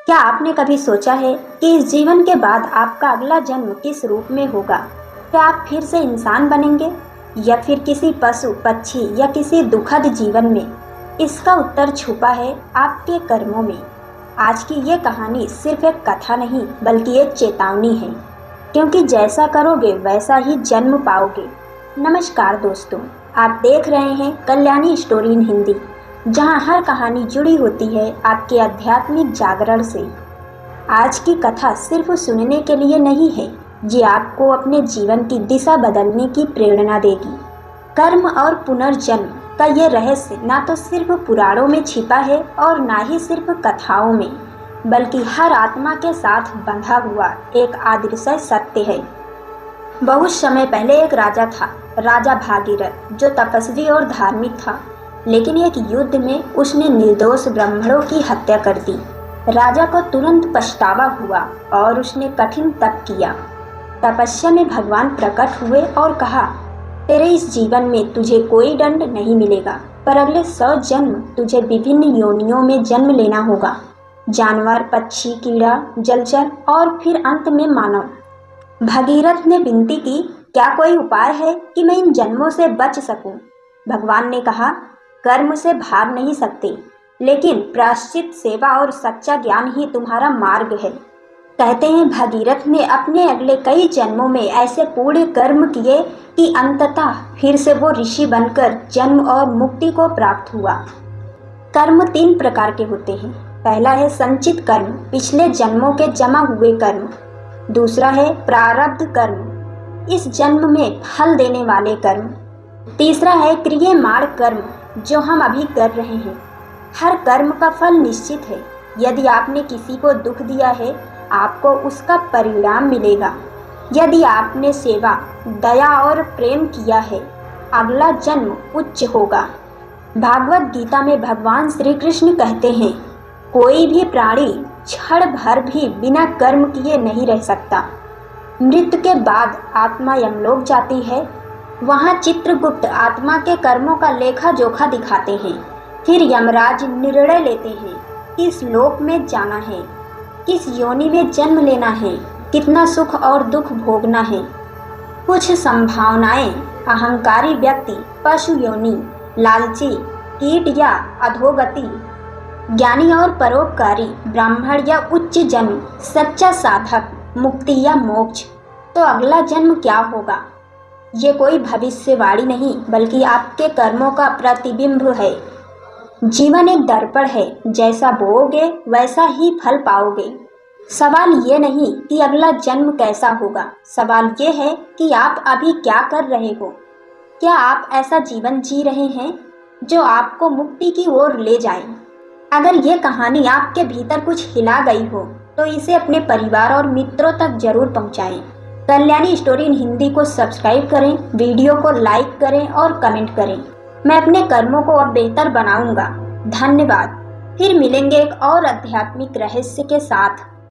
क्या आपने कभी सोचा है कि इस जीवन के बाद आपका अगला जन्म किस रूप में होगा? क्या आप फिर से इंसान बनेंगे या फिर किसी पशु, पक्षी या किसी दुखद जीवन में? इसका उत्तर छुपा है आपके कर्मों में। आज की ये कहानी सिर्फ एक कथा नहीं बल्कि एक चेतावनी है, क्योंकि जैसा करोगे वैसा ही जन्म पाओगे। नमस्कार दोस्तों, आप देख रहे हैं कल्याणी स्टोरी इन हिंदी, जहां हर कहानी जुड़ी होती है आपके आध्यात्मिक जागरण से। आज की कथा सिर्फ सुनने के लिए नहीं है, ये आपको अपने जीवन की दिशा बदलने की प्रेरणा देगी। कर्म और पुनर्जन्म का ये रहस्य ना तो सिर्फ पुराणों में छिपा है और ना ही सिर्फ कथाओं में, बल्कि हर आत्मा के साथ बंधा हुआ एक अदृश्य सत्य है। बहुत समय पहले एक राजा था, राजा भागीरथ, जो तपस्वी और धार्मिक था। लेकिन एक युद्ध में उसने निर्दोष ब्राह्मणों की हत्या कर दी। राजा को तुरंत पछतावा हुआ और उसने कठिन तप किया। तपस्या में भगवान प्रकट हुए और कहा, तेरे इस जीवन में तुझे कोई दंड नहीं मिलेगा, पर अगले 100 जन्म तुझे विभिन्न योनियों में जन्म लेना होगा। जानवर, पक्षी, कीड़ा, जलचर और फिर अंत में मानव। भगीरथ ने विनती की, क्या कोई उपाय है कि मैं इन जन्मों से बच सकूं? भगवान ने कहा, कर्म से भाग नहीं सकते, लेकिन प्रायश्चित, सेवा और सच्चा ज्ञान ही तुम्हारा मार्ग है। कहते हैं भगीरथ ने अपने अगले कई जन्मों में ऐसे पूर्ण कर्म किए कि अंततः फिर से वो ऋषि बनकर जन्म और मुक्ति को प्राप्त हुआ। कर्म 3 प्रकार के होते हैं। पहला है संचित कर्म, पिछले जन्मों के जमा हुए कर्म। दूसरा है प्रारब्ध कर्म, इस जन्म में फल देने वाले कर्म। तीसरा है क्रियमाण कर्म, जो हम अभी कर रहे हैं। हर कर्म का फल निश्चित है। यदि आपने किसी को दुख दिया है, आपको उसका परिणाम मिलेगा। यदि आपने सेवा, दया और प्रेम किया है, अगला जन्म उच्च होगा। भागवत गीता में भगवान श्री कृष्ण कहते हैं, कोई भी प्राणी क्षण भर भी बिना कर्म किए नहीं रह सकता। मृत्यु के बाद आत्मा यमलोक जाती है। वहाँ चित्रगुप्त आत्मा के कर्मों का लेखा जोखा दिखाते हैं। फिर यमराज निर्णय लेते हैं, किस लोक में जाना है, किस योनि में जन्म लेना है, कितना सुख और दुख भोगना है। कुछ संभावनाएं, अहंकारी व्यक्ति पशु योनि, लालची कीट या अधोगति, ज्ञानी और परोपकारी ब्राह्मण या उच्च जन्म, सच्चा साधक मुक्ति या मोक्ष। तो अगला जन्म क्या होगा? ये कोई भविष्यवाणी नहीं बल्कि आपके कर्मों का प्रतिबिंब है। जीवन एक दर्पण है, जैसा बोओगे वैसा ही फल पाओगे। सवाल ये नहीं कि अगला जन्म कैसा होगा, सवाल ये है कि आप अभी क्या कर रहे हो। क्या आप ऐसा जीवन जी रहे हैं जो आपको मुक्ति की ओर ले जाए? अगर ये कहानी आपके भीतर कुछ हिला गई हो तो इसे अपने परिवार और मित्रों तक जरूर पहुंचाएं। कल्याणी स्टोरी इन हिंदी को सब्सक्राइब करें, वीडियो को लाइक करें और कमेंट करें। मैं अपने कर्मों को अब बेहतर बनाऊंगा। धन्यवाद। फिर मिलेंगे एक और आध्यात्मिक रहस्य के साथ।